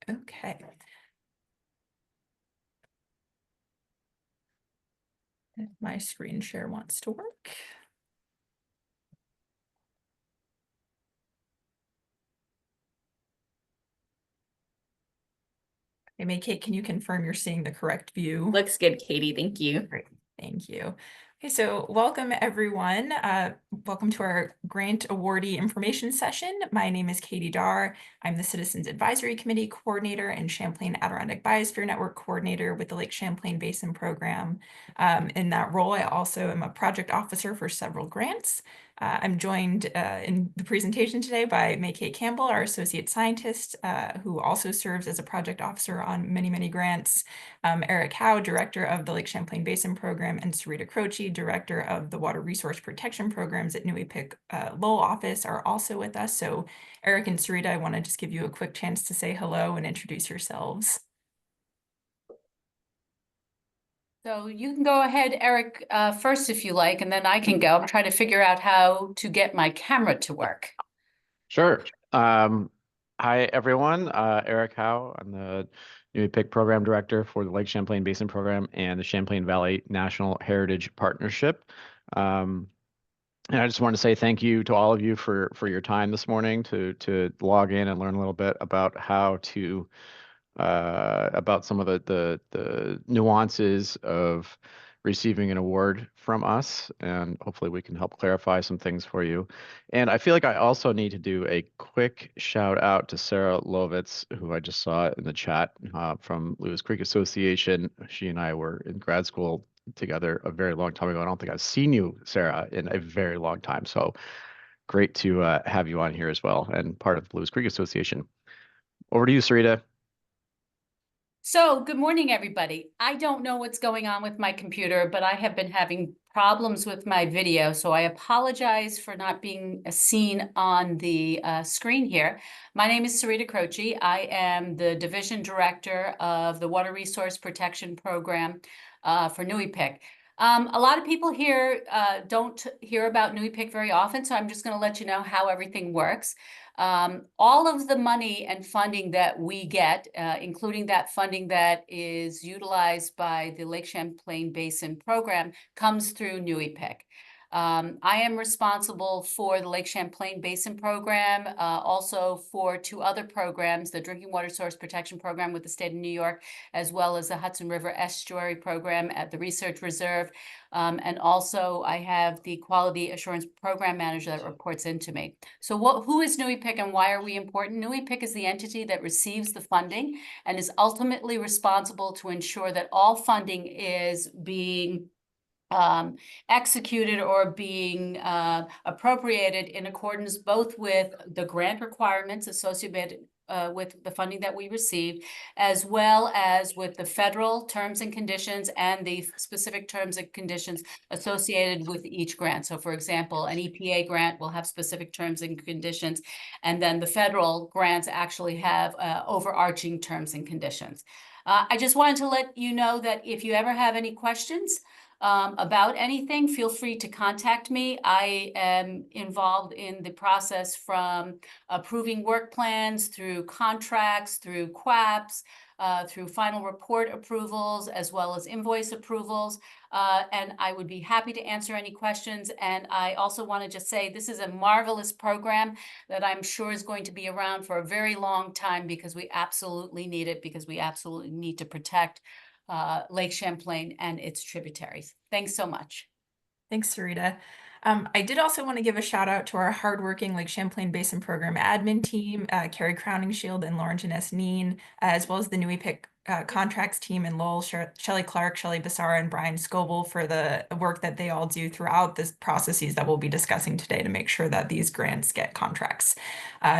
Okay. If my screen share wants to work. Hey, Kate, can you confirm you're seeing the correct view? Looks good, Katie. Thank you. Great, thank you. Okay, so welcome everyone. Welcome to our grant awardee information session. My name is Katie Darr. I'm the Citizens Advisory Committee Coordinator and Champlain Adirondack Biosphere Network Coordinator with the Lake Champlain Basin Program. In that role, I also am a project officer for several grants. I'm joined in the presentation today by Kate Campbell, our associate scientist, who also serves as a project officer on many, many grants. Eric Howe, director of the Lake Champlain Basin Program, and Sarita Croce, director of the Water Resource Protection Programs at NUIPIC Lowell office, are also with us. So Eric and Sarita, I want to just give you a quick chance to say hello and introduce yourselves. So you can go ahead, Eric, first if you like, and then I can go. I'm trying to figure out how to get my camera to work. Sure. Hi, everyone. Eric Howe. I'm the NUIPIC Program Director for the Lake Champlain Basin Program and the Champlain Valley National Heritage Partnership. And I just want to say thank you to all of you for your time this morning to log in and learn a little bit about how to about some of the nuances of receiving an award from us, and hopefully we can help clarify some things for you. And I feel like I also need to do a quick shout out to Sarah Lovitz, who I just saw in the chat from Lewis Creek Association. She and I were in grad school together a very long time ago. I don't think I've seen you, Sarah, in a very long time. So great to have you on here as well, and part of Lewis Creek Association. Over to you, Sarita. So good morning, everybody. I don't know what's going on with my computer, but I have been having problems with my video, so I apologize for not being seen on the screen here. My name is Sarita Croce. I am the Division Director of the Water Resource Protection Program for NUIPIC. A lot of people here don't hear about NUIPIC very often, so I'm just going to let you know how everything works. All of the money and funding that we get, including that funding that is utilized by the Lake Champlain Basin Program, comes through NUIPIC. I am responsible for the Lake Champlain Basin Program, also for two other programs, the Drinking Water Source Protection Program with the state of New York, as well as the Hudson River Estuary Program at the Research Reserve. And also I have the Quality Assurance Program Manager that reports into me. So who is NUIPIC and why are we important? NUIPIC is the entity that receives the funding and is ultimately responsible to ensure that all funding is being executed or being appropriated in accordance both with the grant requirements associated with the funding that we received, as well as with the federal terms and conditions and the specific terms and conditions associated with each grant. So for example, an EPA grant will have specific terms and conditions, and then the federal grants actually have overarching terms and conditions. I just wanted to let you know that if you ever have any questions about anything, feel free to contact me. I am involved in the process from approving work plans through contracts, through QAPs, through final report approvals, as well as invoice approvals. And I would be happy to answer any questions. And I also want to just say this is a marvelous program that I'm sure is going to be around for a very long time because we absolutely need it, because we absolutely need to protect Lake Champlain and its tributaries. Thanks so much. Thanks, Sarita. I did also want to give a shout out to our hardworking Lake Champlain Basin Program admin team, Carrie Crowningshield and Lauren Janess Neen, as well as the NUIPIC contracts team in Lowell, Shelley Clark, Shelley Basara, and Brian Scoble for the work that they all do throughout the processes that we'll be discussing today to make sure that these grants get contracts.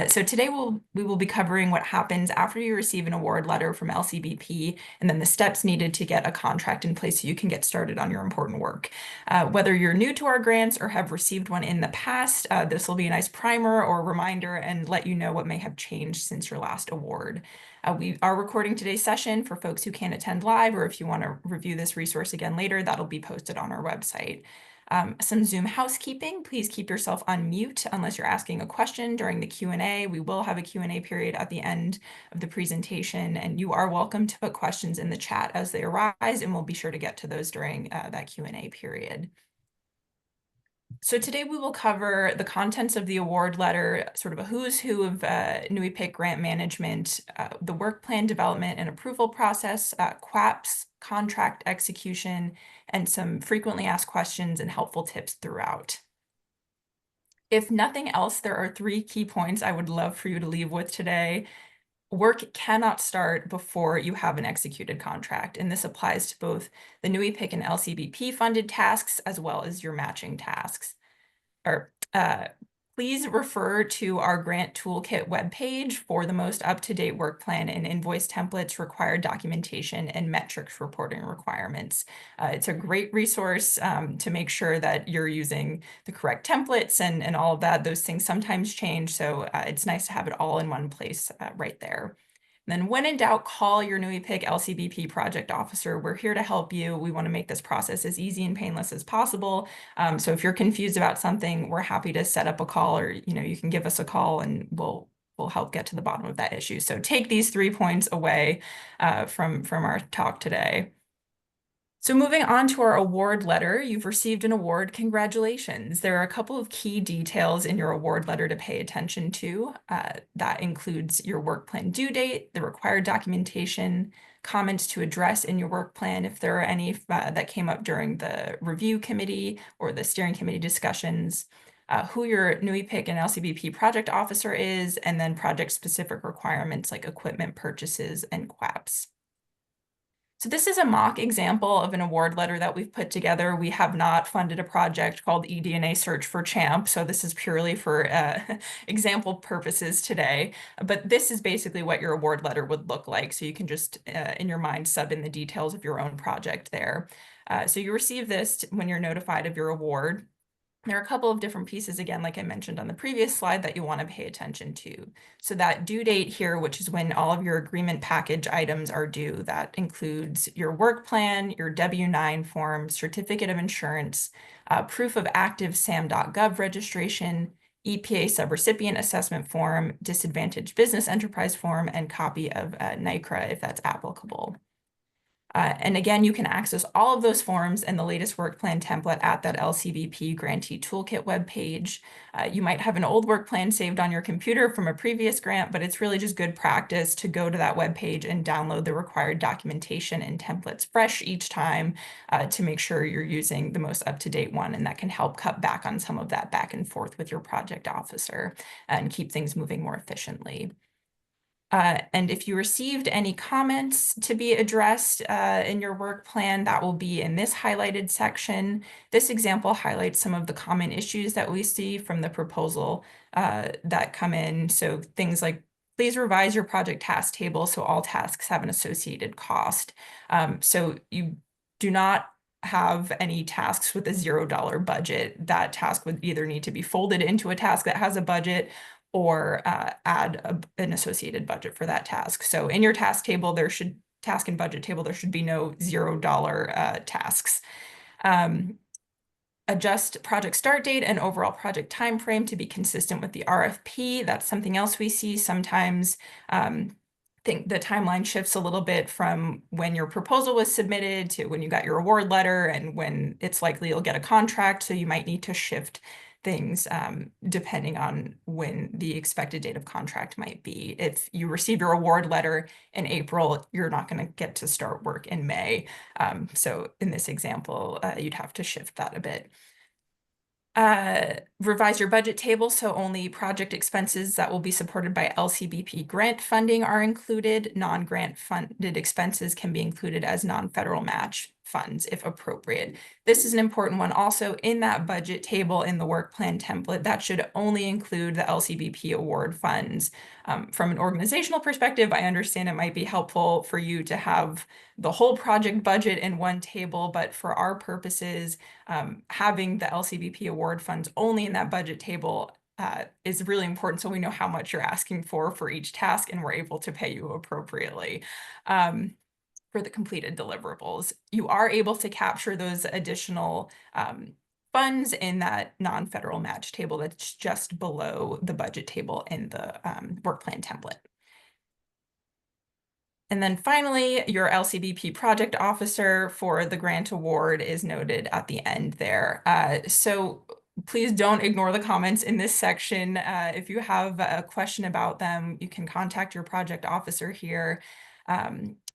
So today we will be covering what happens after you receive an award letter from LCBP and then the steps needed to get a contract in place so you can get started on your important work. Whether you're new to our grants or have received one in the past, this will be a nice primer or reminder and let you know what may have changed since your last award. We are recording today's session for folks who can't attend live, or if you want to review this resource again later, that'll be posted on our website. Some Zoom housekeeping. Please keep yourself on mute unless you're asking a question during the Q&A. We will have a Q&A period at the end of the presentation, and you are welcome to put questions in the chat as they arise, and we'll be sure to get to those during that Q&A period. So today we will cover the contents of the award letter, sort of a who's who of NUI PIC grant management, the work plan development and approval process, QAPs, contract execution, and some frequently asked questions and helpful tips throughout. If nothing else, there are 3 key points I would love for you to leave with today. Work cannot start before you have an executed contract, and this applies to both the NUI PIC and LCBP funded tasks as well as your matching tasks. Please refer to our grant toolkit webpage for the most up-to-date work plan and invoice templates, required documentation, and metrics reporting requirements. It's a great resource to make sure that you're using the correct templates and all of that. Those things sometimes change, so it's nice to have it all in one place right there. And then when in doubt, call your NUI PIC LCBP project officer. We're here to help you. We want to make this process as easy and painless as possible. So if you're confused about something, we're happy to set up a call, or you can give us a call and we'll help get to the bottom of that issue. So take these 3 points away from our talk today. So moving on to our award letter, you've received an award. Congratulations. There are a couple of key details in your award letter to pay attention to. That includes your work plan due date, the required documentation, comments to address in your work plan if there are any that came up during the review committee or the steering committee discussions, who your NUI PIC and LCBP project officer is, and then project-specific requirements like equipment purchases and QAPs. So this is a mock example of an award letter that we've put together. We have not funded a project called eDNA Search for Champ, so this is purely for example purposes today. But this is basically what your award letter would look like. So you can just, in your mind, sub in the details of your own project there. So you receive this when you're notified of your award. There are a couple of different pieces, again, like I mentioned on the previous slide, that you want to pay attention to. So that due date here, which is when all of your agreement package items are due, that includes your work plan, your W-9 form, certificate of insurance, proof of active SAM.gov registration, EPA subrecipient assessment form, disadvantaged business enterprise form, and copy of NICRA if that's applicable. And again, you can access all of those forms and the latest work plan template at that LCBP grantee toolkit webpage. You might have an old work plan saved on your computer from a previous grant, but it's really just good practice to go to that webpage and download the required documentation and templates fresh each time to make sure you're using the most up-to-date one, and that can help cut back on some of that back and forth with your project officer and keep things moving more efficiently. And if you received any comments to be addressed in your work plan, that will be in this highlighted section. This example highlights some of the common issues that we see from the proposal that come in. So things like, please revise your project task table so all tasks have an associated cost. So you do not have any tasks with a $0 budget. That task would either need to be folded into a task that has a budget or add an associated budget for that task. So in your task table, task and budget table, there should be no $0 tasks. Adjust project start date and overall project time frame to be consistent with the RFP. That's something else we see sometimes. Think the timeline shifts a little bit from when your proposal was submitted to when you got your award letter and when it's likely you'll get a contract. So you might need to shift things depending on when the expected date of contract might be. If you receive your award letter in April, you're not going to get to start work in May. So in this example, you'd have to shift that a bit. Revise your budget table so only project expenses that will be supported by LCBP grant funding are included. Non-grant funded expenses can be included as non-federal match funds if appropriate. This is an important one also. In that budget table in the work plan template, that should only include the LCBP award funds. From an organizational perspective, I understand it might be helpful for you to have the whole project budget in one table, but for our purposes, having the LCBP award funds only in that budget table is really important, so we know how much you're asking for each task and we're able to pay you appropriately. For the completed deliverables, you are able to capture those additional funds in that non-federal match table that's just below the budget table in the work plan template. And then finally, your LCBP project officer for the grant award is noted at the end there. So please don't ignore the comments in this section. If you have a question about them, you can contact your project officer here.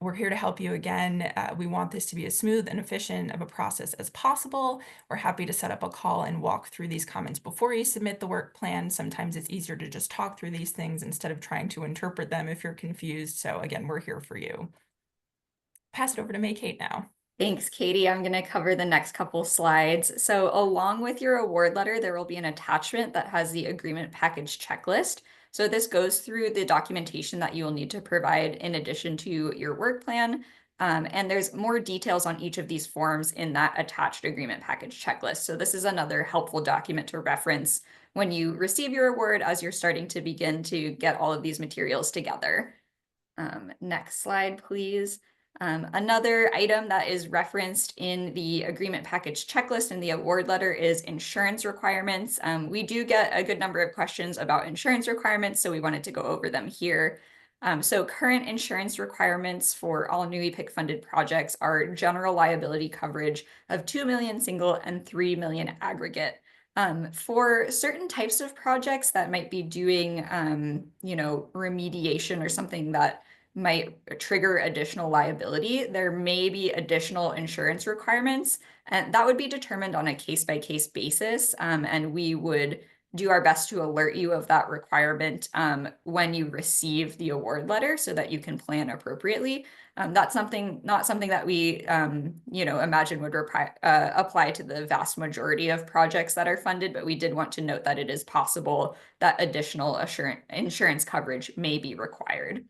We're here to help you again. We want this to be as smooth and efficient of a process as possible. We're happy to set up a call and walk through these comments before you submit the work plan. Sometimes it's easier to just talk through these things instead of trying to interpret them if you're confused. So again, we're here for you. Pass it over to May-Kate now. Thanks, Katie. I'm going to cover the next couple slides. So along with your award letter, there will be an attachment that has the agreement package checklist. So this goes through the documentation that you will need to provide in addition to your work plan. And there's more details on each of these forms in that attached agreement package checklist. So this is another helpful document to reference when you receive your award as you're starting to begin to get all of these materials together. Next slide, please. Another item that is referenced in the agreement package checklist and the award letter is insurance requirements. We do get a good number of questions about insurance requirements, so we wanted to go over them here. So current insurance requirements for all new EPIC funded projects are general liability coverage of 2 million single and 3 million aggregate. For certain types of projects that might be doing, remediation or something that might trigger additional liability, there may be additional insurance requirements, and that would be determined on a case-by-case basis. And we would do our best to alert you of that requirement when you receive the award letter so that you can plan appropriately. That's not something that we, imagine would apply to the vast majority of projects that are funded, but we did want to note that it is possible that additional insurance coverage may be required.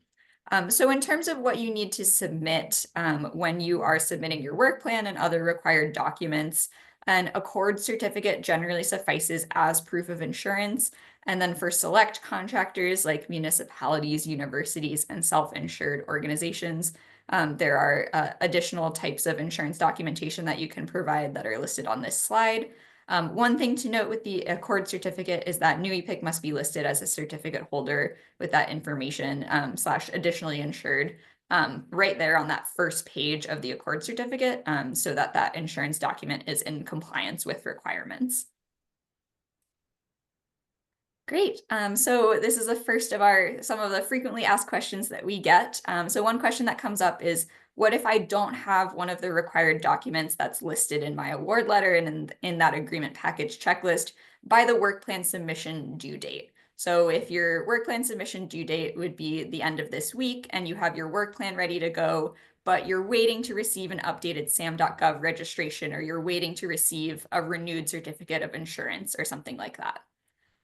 So in terms of what you need to submit when you are submitting your work plan and other required documents, an accord certificate generally suffices as proof of insurance. And then for select contractors like municipalities, universities, and self-insured organizations, there are additional types of insurance documentation that you can provide that are listed on this slide. One thing to note with the accord certificate is that new EPIC must be listed as a certificate holder with that information / additionally insured right there on that first page of the accord certificate so that that insurance document is in compliance with requirements. Great. So this is the first of some of the frequently asked questions that we get. So one question that comes up is, what if I don't have one of the required documents that's listed in my award letter and in that agreement package checklist by the work plan submission due date? So if your work plan submission due date would be the end of this week and you have your work plan ready to go, but you're waiting to receive an updated SAM.gov registration, or you're waiting to receive a renewed certificate of insurance or something like that.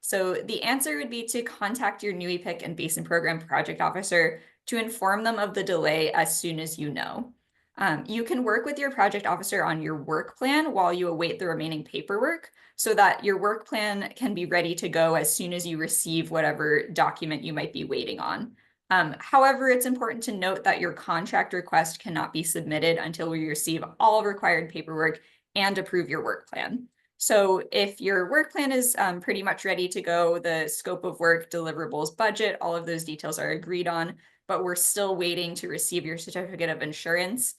So the answer would be to contact your new EPIC and Basin Program Project Officer to inform them of the delay as soon as you know. You can work with your project officer on your work plan while you await the remaining paperwork so that your work plan can be ready to go as soon as you receive whatever document you might be waiting on. However, it's important to note that your contract request cannot be submitted until we receive all required paperwork and approve your work plan. So if your work plan is pretty much ready to go, the scope of work, deliverables, budget, all of those details are agreed on, but we're still waiting to receive your certificate of insurance,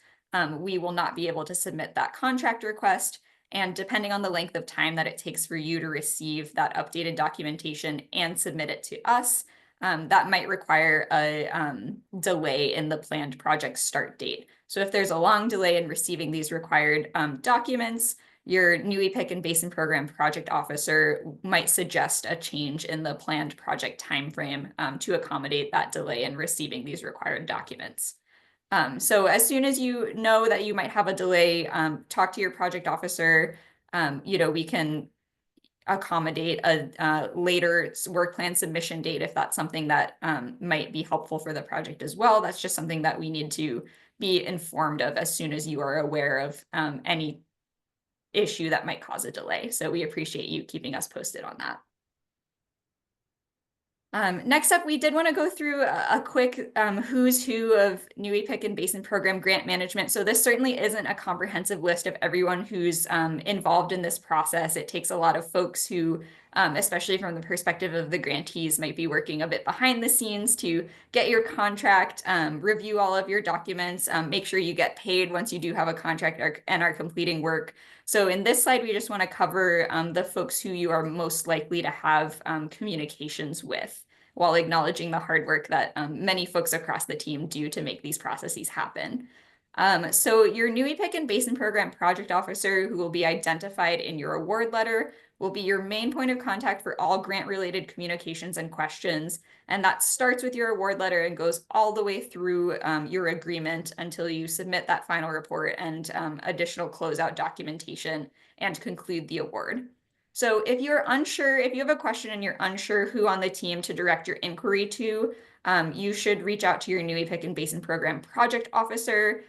we will not be able to submit that contract request. And depending on the length of time that it takes for you to receive that updated documentation and submit it to us, that might require a delay in the planned project start date. So if there's a long delay in receiving these required documents, your new EPIC and Basin Program Project Officer might suggest a change in the planned project timeframe to accommodate that delay in receiving these required documents. So as soon as you know that you might have a delay, talk to your project officer. We can accommodate a later work plan submission date if that's something that might be helpful for the project as well. That's just something that we need to be informed of as soon as you are aware of any issue that might cause a delay. So we appreciate you keeping us posted on that. Next up, we did want to go through a quick who's who of New EPIC and Basin Program grant management. So this certainly isn't a comprehensive list of everyone who's involved in this process. It takes a lot of folks who, especially from the perspective of the grantees, might be working a bit behind the scenes to get your contract, review all of your documents, make sure you get paid once you do have a contract and are completing work. So in this slide, we just want to cover the folks who you are most likely to have communications with, while acknowledging the hard work that many folks across the team do to make these processes happen. So your New EPIC and Basin Program Project Officer, who will be identified in your award letter, will be your main point of contact for all grant-related communications and questions. And that starts with your award letter and goes all the way through your agreement until you submit that final report and additional closeout documentation and conclude the award. So if you're unsure, if you have a question and you're unsure who on the team to direct your inquiry to, you should reach out to your New EPIC and Basin Program Project Officer.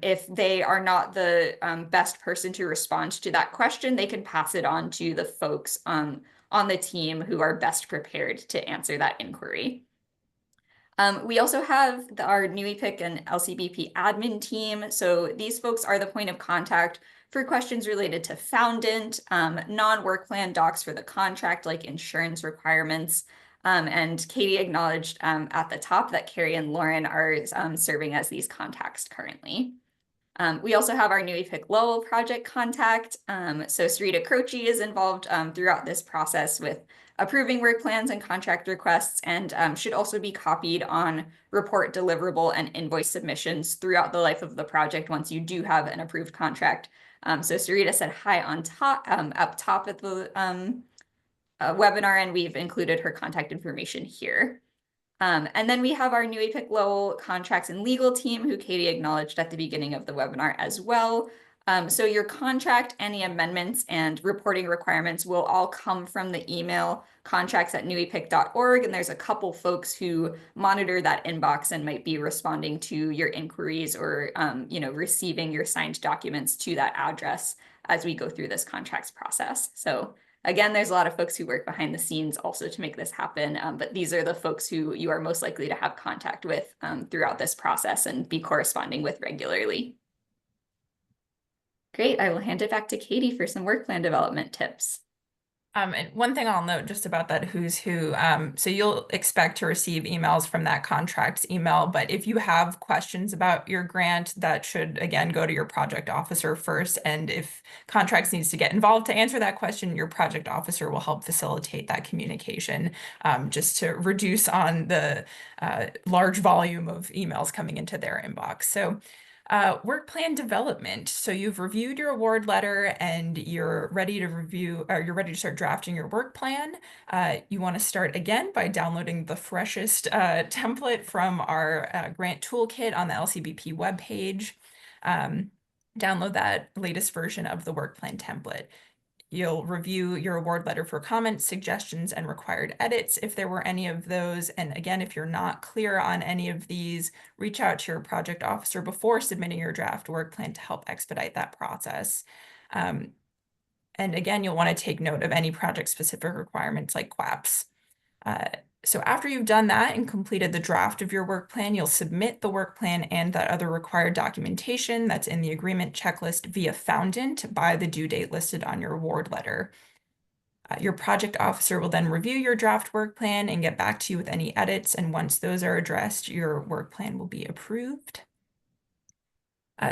If they are not the best person to respond to that question, they can pass it on to the folks on the team who are best prepared to answer that inquiry. We also have our New EPIC and LCBP admin team. So these folks are the point of contact for questions related to foundant, non-work plan docs for the contract, like insurance requirements. And Katie acknowledged at the top that Carrie and Lauren are serving as these contacts currently. We also have our New EPIC Lowell project contact. So Sarita Croce is involved throughout this process with approving work plans and contract requests, and should also be copied on report deliverable and invoice submissions throughout the life of the project once you do have an approved contract. So Sarita said hi on top, up top at the webinar, and we've included her contact information here. And then we have our New EPIC Lowell contracts and legal team, who Katie acknowledged at the beginning of the webinar as well. So your contract, any amendments, and reporting requirements will all come from the email contracts@newepic.org. And there's a couple folks who monitor that inbox and might be responding to your inquiries or receiving your signed documents to that address as we go through this contracts process. So again, there's a lot of folks who work behind the scenes also to make this happen, but these are the folks who you are most likely to have contact with throughout this process and be corresponding with regularly. Great, I will hand it back to Katie for some work plan development tips. And one thing I'll note just about that who's who, so you'll expect to receive emails from that contracts email, but if you have questions about your grant, that should again go to your project officer first. And if contracts needs to get involved to answer that question, your project officer will help facilitate that communication, just to reduce on the large volume of emails coming into their inbox. So work plan development. So you've reviewed your award letter and you're ready to review, or you're ready to start drafting your work plan. You want to start again by downloading the freshest template from our grant toolkit on the LCBP webpage. Download that latest version of the work plan template. You'll review your award letter for comments, suggestions, and required edits if there were any of those. And again, if you're not clear on any of these, reach out to your project officer before submitting your draft work plan to help expedite that process. And again, you'll want to take note of any project-specific requirements like QAPs. So after you've done that and completed the draft of your work plan, you'll submit the work plan and that other required documentation that's in the agreement checklist via Foundant by the due date listed on your award letter. Your project officer will then review your draft work plan and get back to you with any edits. And once those are addressed, your work plan will be approved.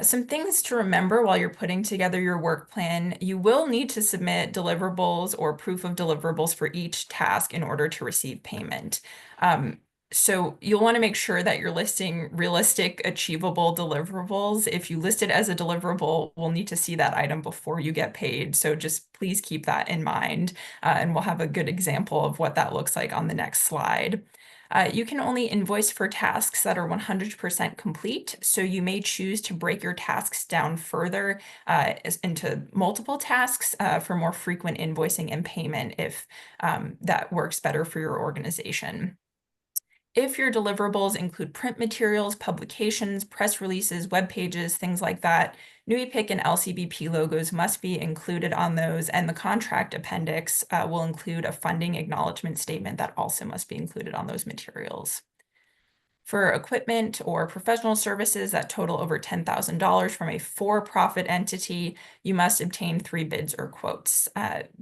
Some things to remember while you're putting together your work plan: you will need to submit deliverables or proof of deliverables for each task in order to receive payment. So you'll want to make sure that you're listing realistic, achievable deliverables. If you list it as a deliverable, we'll need to see that item before you get paid. So just please keep that in mind, and we'll have a good example of what that looks like on the next slide. You can only invoice for tasks that are 100% complete, so you may choose to break your tasks down further into multiple tasks for more frequent invoicing and payment if that works better for your organization. If your deliverables include print materials, publications, press releases, web pages, things like that, NUIPIC and LCBP logos must be included on those, and the contract appendix will include a funding acknowledgement statement that also must be included on those materials. For equipment or professional services that total over $10,000 from a for-profit entity, you must obtain 3 bids or quotes.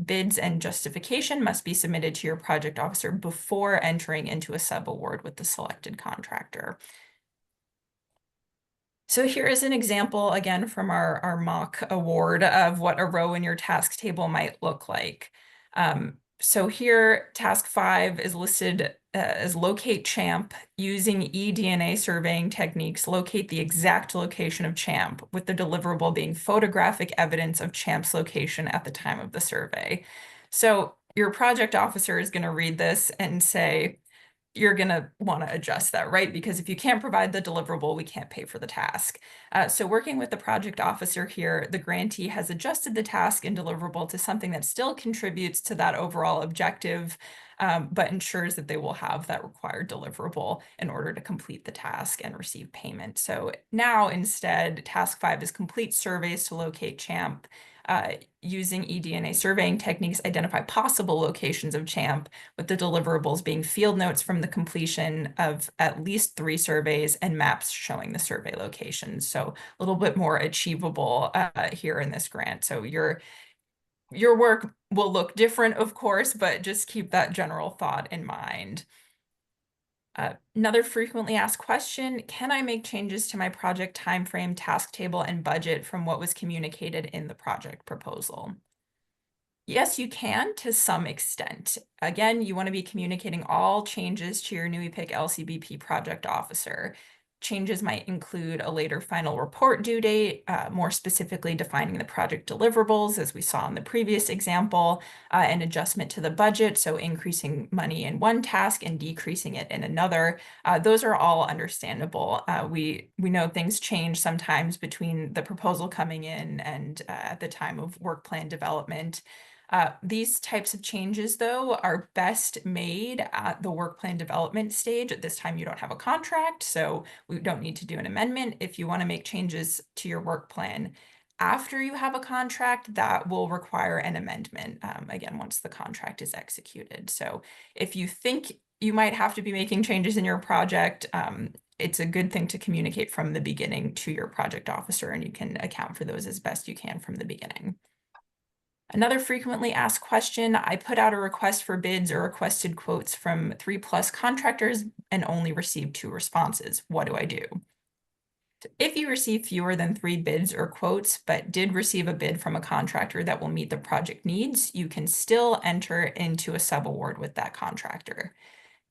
Bids and justification must be submitted to your project officer before entering into a sub-award with the selected contractor. So here is an example, again, from our mock award of what a row in your task table might look like. So here, task 5 is listed as locate champ. Using eDNA surveying techniques, locate the exact location of champ, with the deliverable being photographic evidence of champ's location at the time of the survey. So your project officer is going to read this and say, you're going to want to adjust that, right? Because if you can't provide the deliverable, we can't pay for the task. So working with the project officer here, the grantee has adjusted the task and deliverable to something that still contributes to that overall objective, but ensures that they will have that required deliverable in order to complete the task and receive payment. So now instead, task 5 is complete surveys to locate champ. Using eDNA surveying techniques, identify possible locations of champ, with the deliverables being field notes from the completion of at least 3 surveys and maps showing the survey locations. So a little bit more achievable here in this grant. So your work will look different, of course, but just keep that general thought in mind. Another frequently asked question, can I make changes to my project timeframe, task table, and budget from what was communicated in the project proposal? Yes, you can to some extent. Again, you want to be communicating all changes to your NUIPIC LCBP project officer. Changes might include a later final report due date, more specifically defining the project deliverables, as we saw in the previous example, an adjustment to the budget, so increasing money in one task and decreasing it in another. Those are all understandable. We know things change sometimes between the proposal coming in and at the time of work plan development. These types of changes, though, are best made at the work plan development stage. At this time, you don't have a contract, so we don't need to do an amendment. If you want to make changes to your work plan after you have a contract, that will require an amendment, again, once the contract is executed. So if you think you might have to be making changes in your project, it's a good thing to communicate from the beginning to your project officer, and you can account for those as best you can from the beginning. Another frequently asked question, I put out a request for bids or requested quotes from 3+ contractors and only received 2 responses. What do I do? If you receive fewer than 3 bids or quotes, but did receive a bid from a contractor that will meet the project needs, you can still enter into a sub-award with that contractor.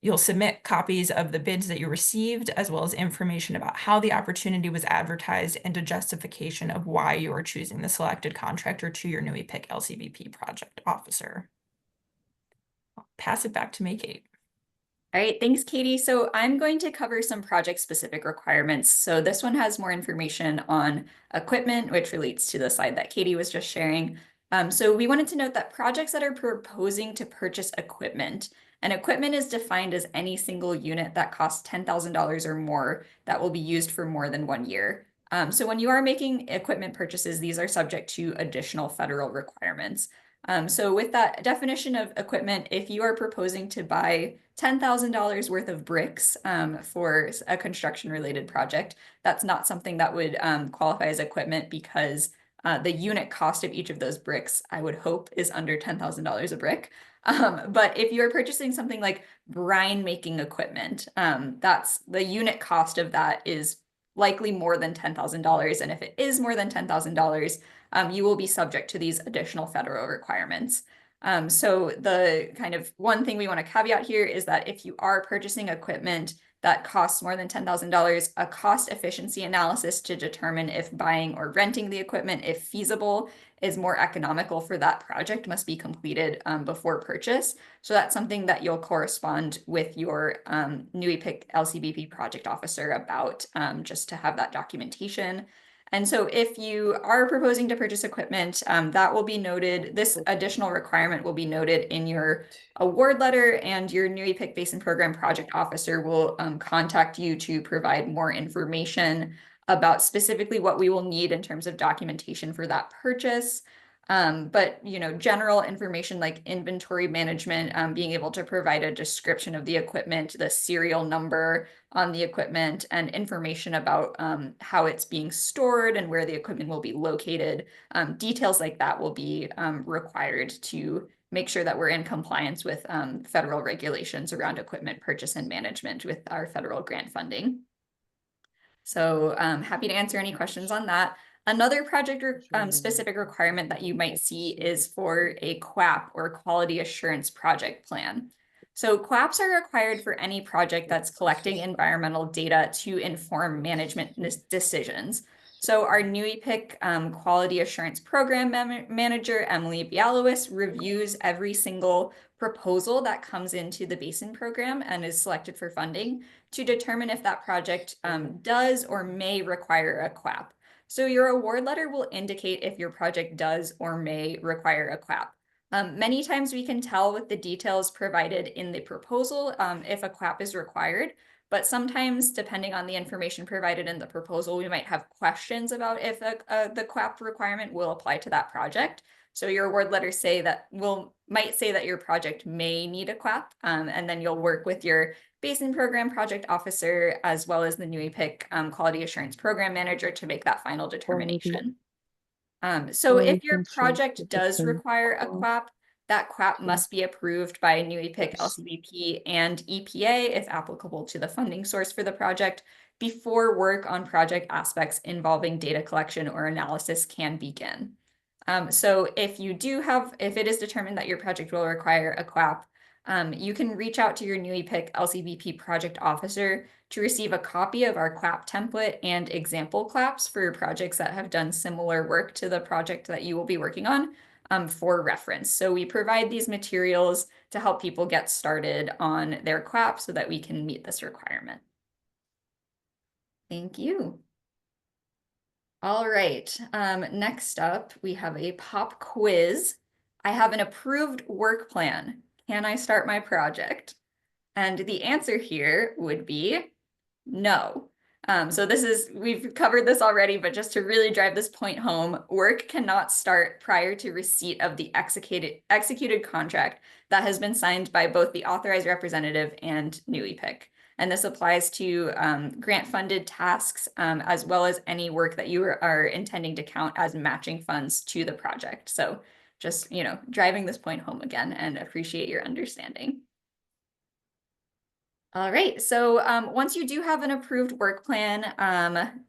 You'll submit copies of the bids that you received, as well as information about how the opportunity was advertised and a justification of why you are choosing the selected contractor to your NUIPIC LCBP project officer. I'll pass it back to Kate. All right, thanks, Katie. So I'm going to cover some project-specific requirements. So this one has more information on equipment, which relates to the slide that Katie was just sharing. So we wanted to note that projects that are proposing to purchase equipment, and equipment is defined as any single unit that costs $10,000 or more that will be used for more than 1 year. So when you are making equipment purchases, these are subject to additional federal requirements. So with that definition of equipment, if you are proposing to buy $10,000 worth of bricks for a construction-related project, that's not something that would qualify as equipment, because the unit cost of each of those bricks, I would hope, is under $10,000 a brick. But if you're purchasing something like brine making equipment, that's the unit cost of that is likely more than $10,000. And if it is more than $10,000, you will be subject to these additional federal requirements. So the kind of one thing we want to caveat here is that if you are purchasing equipment that costs more than $10,000, a cost efficiency analysis to determine if buying or renting the equipment, if feasible, is more economical for that project must be completed before purchase. So that's something that you'll correspond with your NUIPIC LCBP project officer about, just to have that documentation. And so if you are proposing to purchase equipment, that will be noted, this additional requirement will be noted in your award letter, and your NUIPIC Basin Program project officer will contact you to provide more information about specifically what we will need in terms of documentation for that purchase. But general information like inventory management, being able to provide a description of the equipment, the serial number on the equipment, and information about how it's being stored and where the equipment will be located. Details like that will be required to make sure that we're in compliance with federal regulations around equipment purchase and management with our federal grant funding. So happy to answer any questions on that. Another project specific requirement that you might see is for a QAP, or Quality Assurance Project Plan. So QAPs are required for any project that's collecting environmental data to inform management decisions. So our NUIPIC Quality Assurance Program Manager, Emily Bialowis, reviews every single proposal that comes into the Basin program and is selected for funding to determine if that project does or may require a QAP. So your award letter will indicate if your project does or may require a QAP. Many times we can tell with the details provided in the proposal if a QAP is required, but sometimes depending on the information provided in the proposal, we might have questions about if the QAP requirement will apply to that project. So your award letter might say that your project may need a QAP, and then you'll work with your Basin Program Project Officer as well as the NUIPIC Quality Assurance Program Manager to make that final determination. So if your project does require a QAP, that QAP must be approved by NUIPIC, LCBP, and EPA if applicable to the funding source for the project before work on project aspects involving data collection or analysis can begin. So if it is determined that your project will require a QAP, you can reach out to your NUIPIC LCBP project officer to receive a copy of our QAP template and example QAPs for projects that have done similar work to the project that you will be working on for reference. So we provide these materials to help people get started on their QAP so that we can meet this requirement. Thank you. All right, next up, we have a pop quiz. I have an approved work plan. Can I start my project? And the answer here would be no. So we've covered this already, but just to really drive this point home, work cannot start prior to receipt of the executed contract that has been signed by both the authorized representative and NUIPIC. And this applies to grant-funded tasks as well as any work that you are intending to count as matching funds to the project. So just, driving this point home again, and appreciate your understanding. All right, so once you do have an approved work plan,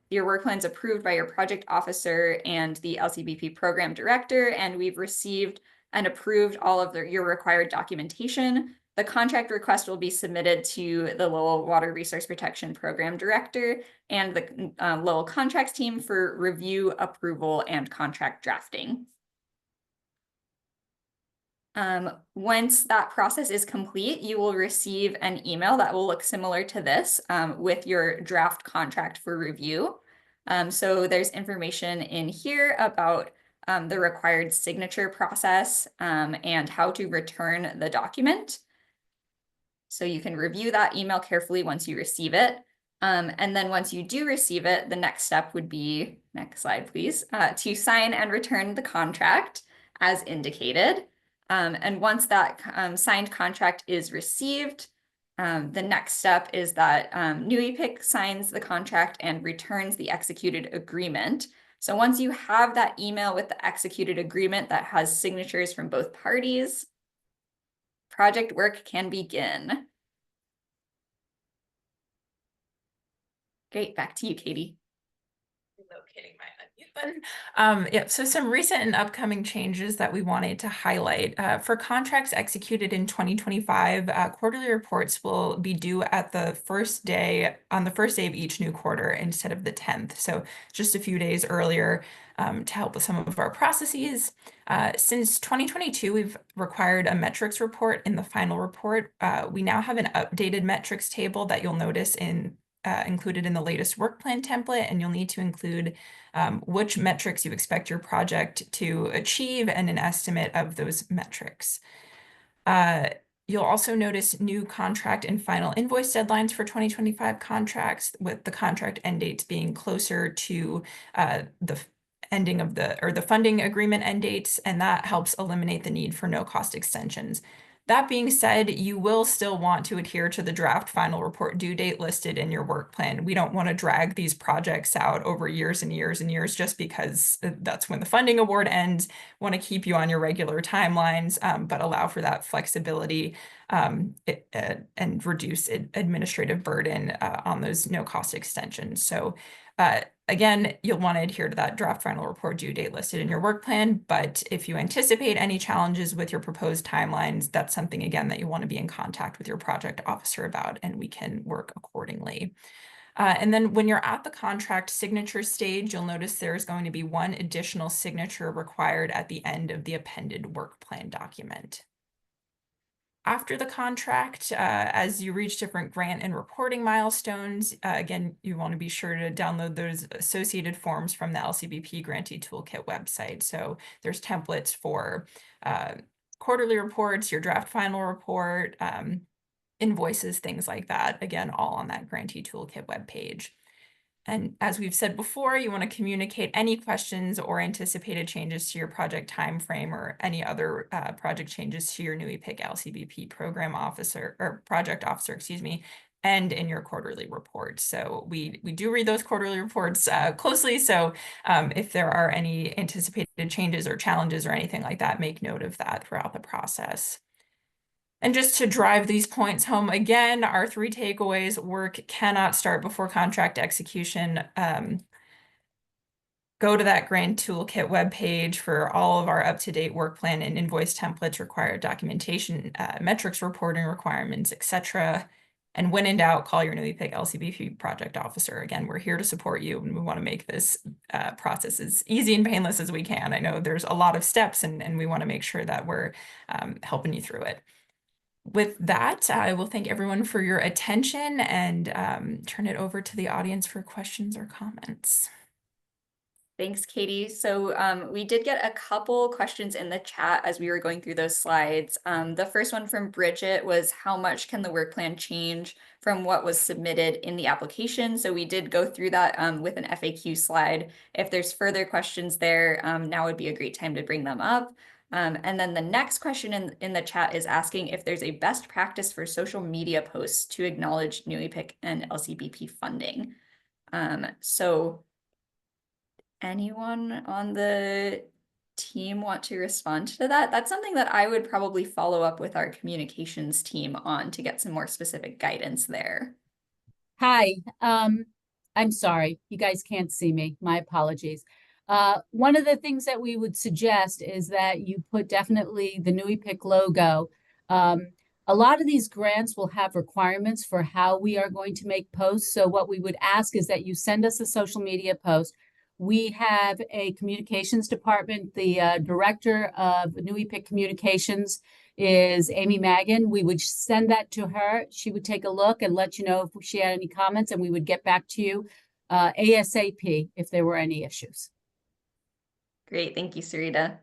your work plan's approved by your project officer and the LCBP program director, and we've received and approved all of your required documentation, the contract request will be submitted to the Lowell Water Resource Protection Program Director and the Lowell Contracts team for review, approval, and contract drafting. Once that process is complete, you will receive an email that will look similar to this with your draft contract for review. So there's information in here about the required signature process and how to return the document. So you can review that email carefully once you receive it. And then once you do receive it, the next step would be, next slide, please, to sign and return the contract as indicated. And once that signed contract is received, the next step is that NUIPIC signs the contract and returns the executed agreement. So once you have that email with the executed agreement that has signatures from both parties, project work can begin. Great, back to you, Katie. Locating my unmute button. So some recent and upcoming changes that we wanted to highlight. For contracts executed in 2025, quarterly reports will be due at on the first day of each new quarter instead of the 10th. So just a few days earlier to help with some of our processes. Since 2022, we've required a metrics report in the final report. We now have an updated metrics table that you'll notice included in the latest work plan template, and you'll need to include which metrics you expect your project to achieve and an estimate of those metrics. You'll also notice new contract and final invoice deadlines for 2025 contracts, with the contract end dates being closer to the ending of the funding agreement end dates, and that helps eliminate the need for no-cost extensions. That being said, you will still want to adhere to the draft final report due date listed in your work plan. We don't want to drag these projects out over years and years and years just because that's when the funding award ends. Want to keep you on your regular timelines, but allow for that flexibility and reduce administrative burden on those no-cost extensions. So again, you'll want to adhere to that draft final report due date listed in your work plan, but if you anticipate any challenges with your proposed timelines, that's something, again, that you want to be in contact with your project officer about, and we can work accordingly. And then when you're at the contract signature stage, you'll notice there's going to be one additional signature required at the end of the appended work plan document. After the contract, as you reach different grant and reporting milestones, again, you want to be sure to download those associated forms from the LCBP Grantee Toolkit website. So there's templates for quarterly reports, your draft final report, invoices, things like that. Again, all on that Grantee Toolkit webpage. And as we've said before, you want to communicate any questions or anticipated changes to your project timeframe or any other project changes to your new EPIC LCBP program officer or project officer, excuse me, and in your quarterly reports. So we do read those quarterly reports closely. So if there are any anticipated changes or challenges or anything like that, make note of that throughout the process. And just to drive these points home again, our 3 takeaways: work cannot start before contract execution. Go to that Grant Toolkit webpage for all of our up-to-date work plan and invoice templates, required documentation, metrics reporting requirements, etc. And when in doubt, call your new EPIC LCBP project officer. Again, we're here to support you, and we want to make this process as easy and painless as we can. I know there's a lot of steps, and we want to make sure that we're helping you through it. With that, I will thank everyone for your attention and turn it over to the audience for questions or comments. Thanks, Katie. So we did get a couple questions in the chat as we were going through those slides. The first one from Bridget was, how much can the work plan change from what was submitted in the application? So we did go through that with an FAQ slide. If there's further questions there, now would be a great time to bring them up. And then the next question in the chat is asking if there's a best practice for social media posts to acknowledge new EPIC and LCBP funding. So anyone on the team want to respond to that? That's something that I would probably follow up with our communications team on to get some more specific guidance there. Hi, I'm sorry, you guys can't see me. My apologies. One of the things that we would suggest is that you put definitely the new EPIC logo. A lot of these grants will have requirements for how we are going to make posts. So what we would ask is that you send us a social media post. We have a communications department. The director of New EPIC Communications is Amy Magan. We would send that to her. She would take a look and let you know if she had any comments, and we would get back to you ASAP if there were any issues. Great, thank you, Sarita.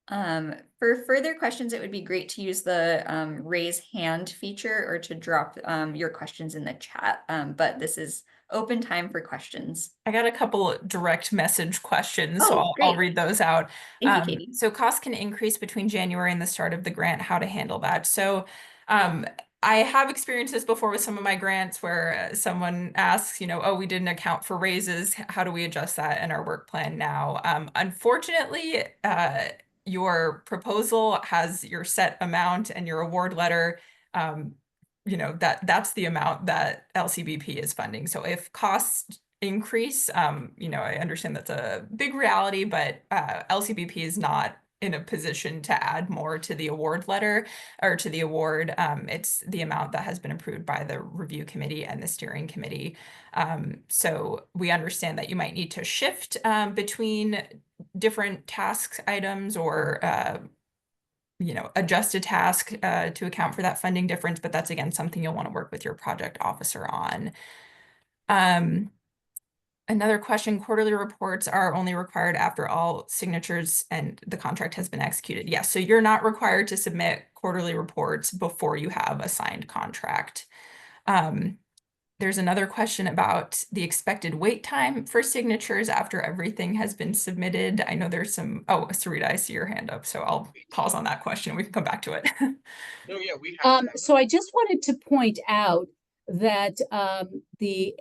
For further questions, it would be great to use the raise hand feature or to drop your questions in the chat, but this is open time for questions. I got a couple direct message questions, so I'll read those out. Thank you, Katie. So costs can increase between January and the start of the grant, how to handle that. So I have experienced this before with some of my grants where someone asks, oh, we didn't account for raises. How do we adjust that in our work plan now? Unfortunately, your proposal has your set amount and your award letter. That's the amount that LCBP is funding. So if costs increase, I understand that's a big reality, but LCBP is not in a position to add more to the award letter or to the award. It's the amount that has been approved by the review committee and the steering committee. So we understand that you might need to shift between different task items or adjust a task to account for that funding difference, but that's, again, something you'll want to work with your project officer on. Another question, quarterly reports are only required after all signatures and the contract has been executed. Yes, so you're not required to submit quarterly reports before you have a signed contract. There's another question about the expected wait time for signatures after everything has been submitted. I know there's some, oh, Sarita, I see your hand up, so I'll pause on that question. We can come back to it. No, yeah, we have. So I just wanted to point out that the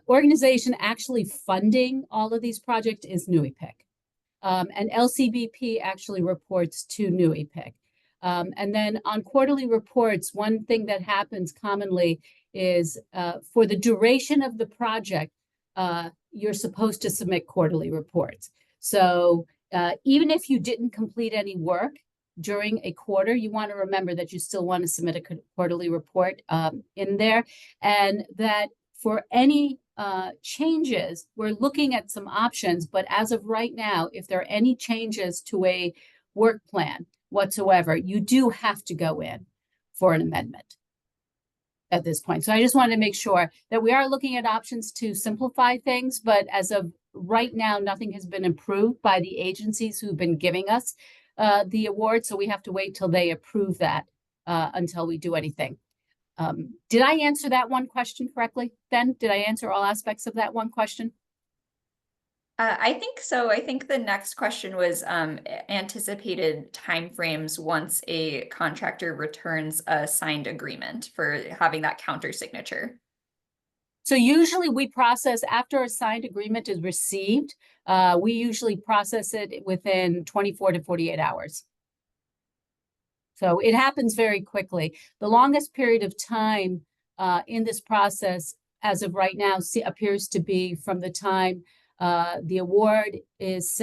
organization actually funding all of these projects is NUIPIC. And LCBP actually reports to NUIPIC. And then on quarterly reports, one thing that happens commonly is for the duration of the project, you're supposed to submit quarterly reports. So even if you didn't complete any work during a quarter, you want to remember that you still want to submit a quarterly report in there, and that for any changes, we're looking at some options, but as of right now, if there are any changes to a work plan whatsoever, you do have to go in for an amendment at this point. So I just wanted to make sure that we are looking at options to simplify things, but as of right now, nothing has been approved by the agencies who've been giving us the award, so we have to wait till they approve that until we do anything. Did I answer that one question correctly then? Did I answer all aspects of that one question? I think so. I think the next question was anticipated timeframes once a contractor returns a signed agreement for having that counter signature. So usually we process after a signed agreement is received, we usually process it within 24 to 48 hours. So it happens very quickly. The longest period of time in this process as of right now appears to be from the time the award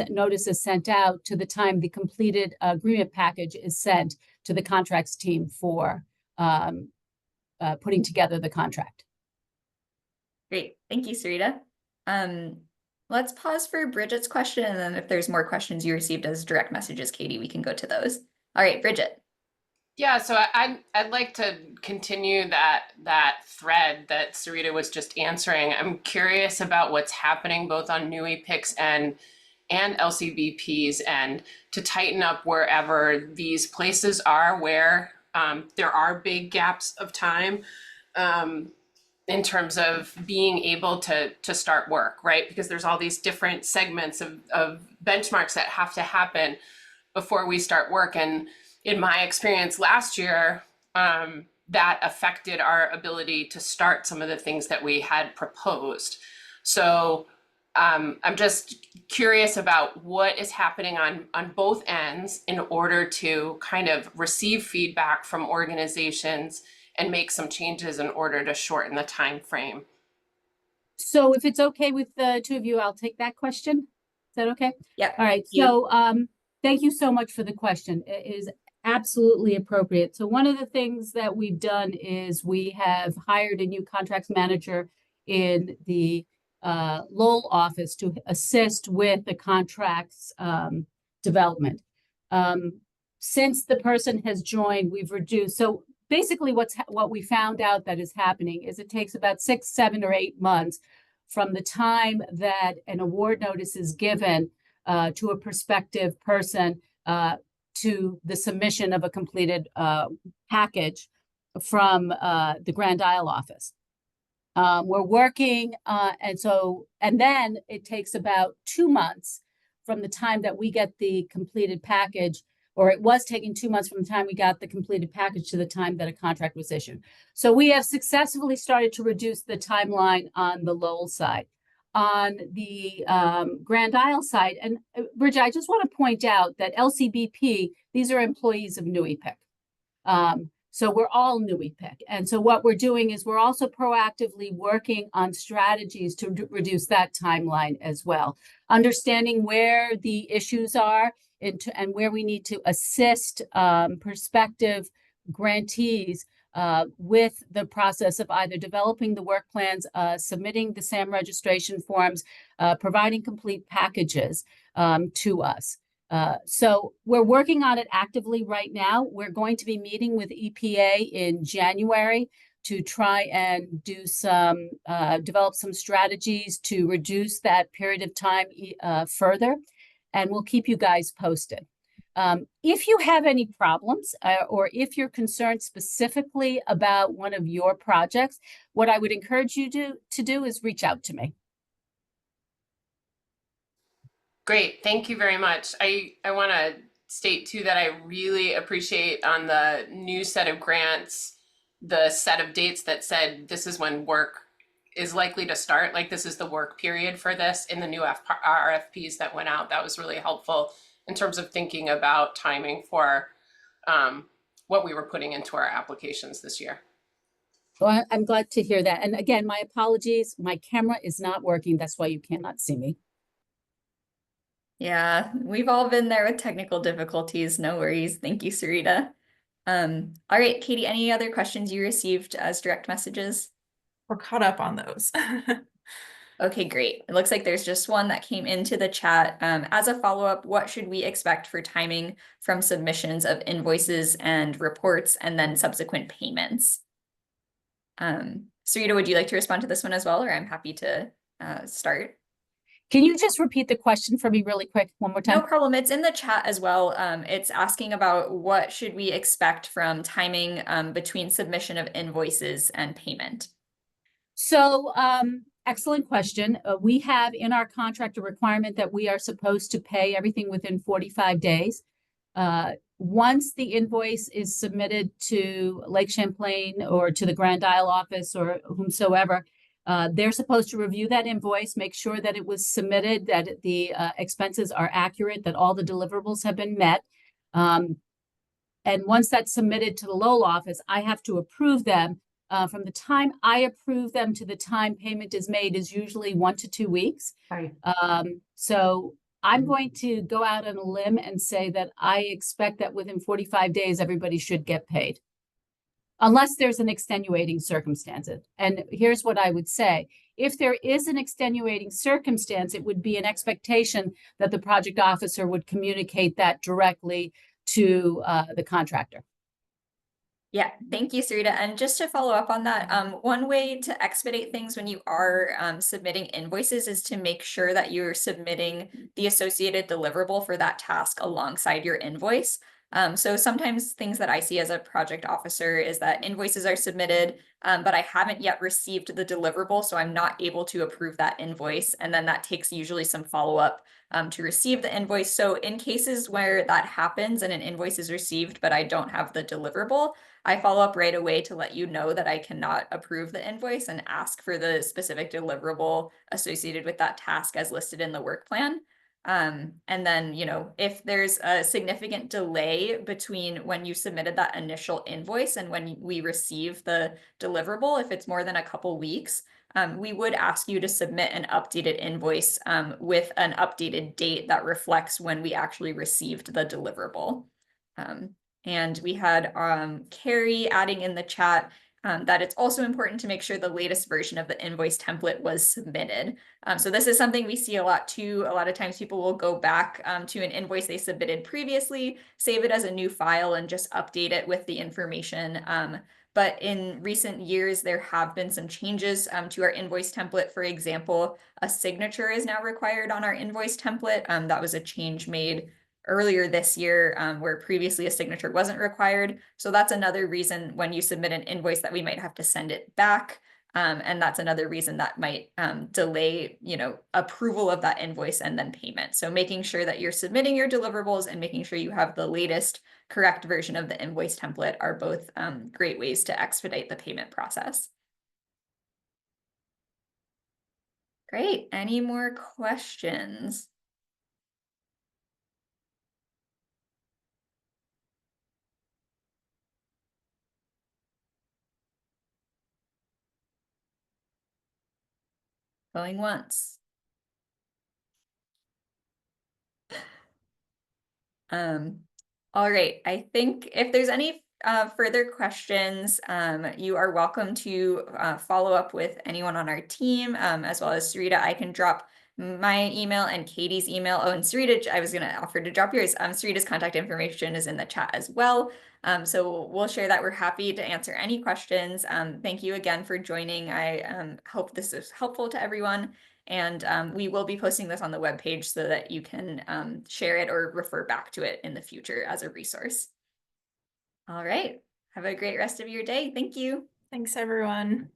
notice is sent out to the time the completed agreement package is sent to the contracts team for putting together the contract. Great, thank you, Sarita. Let's pause for Bridget's question, and then if there's more questions you received as direct messages, Katie, we can go to those. All right, Bridget. Yeah, so I'd like to continue that thread that Sarita was just answering. I'm curious about what's happening both on NUIPIC's and LCBP's end to tighten up wherever these places are where there are big gaps of time in terms of being able to start work, right? Because there's all these different segments of benchmarks that have to happen before we start work. And in my experience last year, that affected our ability to start some of the things that we had proposed. So I'm just curious about what is happening on both ends in order to kind of receive feedback from organizations and make some changes in order to shorten the time frame. So if it's okay with the two of you, I'll take that question. Is that okay? Yeah. All right. So thank you so much for the question. It is absolutely appropriate. So one of the things that we've done is we have hired a new contracts manager in the Lowell office to assist with the contracts development. Since the person has joined, we've reduced. So basically what we found out that is happening is it takes about 6, 7, or 8 months from the time that an award notice is given to a prospective person to the submission of a completed package from the Grand Isle office. We're working, and then it takes about 2 months from the time that we get the completed package, or it was taking 2 months from the time we got the completed package to the time that a contract was issued. So we have successfully started to reduce the timeline on the Lowell side. On the Grand Isle side, and Bridget, I just want to point out that LCBP, these are employees of NUIPIC. So we're all NUIPIC. And so what we're doing is we're also proactively working on strategies to reduce that timeline as well. Understanding where the issues are and where we need to assist prospective grantees with the process of either developing the work plans, submitting the SAM registration forms, providing complete packages to us. So we're working on it actively right now. We're going to be meeting with EPA in January to try and do some, develop some strategies to reduce that period of time further. And we'll keep you guys posted. If you have any problems or if you're concerned specifically about one of your projects, what I would encourage you to do is reach out to me. Great, thank you very much. I want to state too that I really appreciate on the new set of grants, the set of dates that said this is when work is likely to start. Like this is the work period for this in the new RFPs that went out. That was really helpful in terms of thinking about timing for what we were putting into our applications this year. Well, I'm glad to hear that. And again, my apologies. My camera is not working. That's why you cannot see me. Yeah, we've all been there with technical difficulties. No worries. Thank you, Sarita. All right, Katie, any other questions you received as direct messages? We're caught up on those. Okay, great. It looks like there's just one that came into the chat. As a follow-up, what should we expect for timing from submissions of invoices and reports and then subsequent payments? Sarita, would you like to respond to this one as well, or I'm happy to start? Can you just repeat the question for me really quick one more time? No problem. It's in the chat as well. It's asking about what should we expect from timing between submission of invoices and payment. So, excellent question. We have in our contract a requirement that we are supposed to pay everything within 45 days. Once the invoice is submitted to Lake Champlain or to the Grand Isle office or whomsoever, they're supposed to review that invoice, make sure that it was submitted, that the expenses are accurate, that all the deliverables have been met. And once that's submitted to the Lowell office, I have to approve them. From the time I approve them to the time payment is made is usually 1 to 2 weeks. Right. So I'm going to go out on a limb and say that I expect that within 45 days, everybody should get paid. Unless there's an extenuating circumstance. And here's what I would say. If there is an extenuating circumstance, it would be an expectation that the project officer would communicate that directly to the contractor. Yeah, thank you, Sarita. And just to follow up on that, one way to expedite things when you are submitting invoices is to make sure that you're submitting the associated deliverable for that task alongside your invoice. So sometimes things that I see as a project officer is that invoices are submitted, but I haven't yet received the deliverable, so I'm not able to approve that invoice. And then that takes usually some follow-up to receive the invoice. So in cases where that happens and an invoice is received, but I don't have the deliverable, I follow up right away to let you know that I cannot approve the invoice and ask for the specific deliverable associated with that task as listed in the work plan. And then, you know, if there's a significant delay between when you submitted that initial invoice and when we receive the deliverable, if it's more than a couple weeks, we would ask you to submit an updated invoice with an updated date that reflects when we actually received the deliverable. And we had Carrie adding in the chat that it's also important to make sure the latest version of the invoice template was submitted. So this is something we see a lot too. A lot of times people will go back to an invoice they submitted previously, save it as a new file and just update it with the information. But in recent years, there have been some changes to our invoice template. For example, a signature is now required on our invoice template. That was a change made earlier this year where previously a signature wasn't required. So that's another reason when you submit an invoice that we might have to send it back. And that's another reason that might delay, you know, approval of that invoice and then payment. So making sure that you're submitting your deliverables and making sure you have the latest correct version of the invoice template are both great ways to expedite the payment process. Great. Any more questions? Going once. All right. I think if there's any further questions, you are welcome to follow up with anyone on our team, as well as Sarita. I can drop my email and Katie's email. Oh, and Sarita, I was going to offer to drop yours. Sarita's contact information is in the chat as well. So we'll share that. We're happy to answer any questions. Thank you again for joining. I hope this is helpful to everyone. And we will be posting this on the webpage so that you can share it or refer back to it in the future as a resource. All right. Have a great rest of your day. Thank you. Thanks, everyone.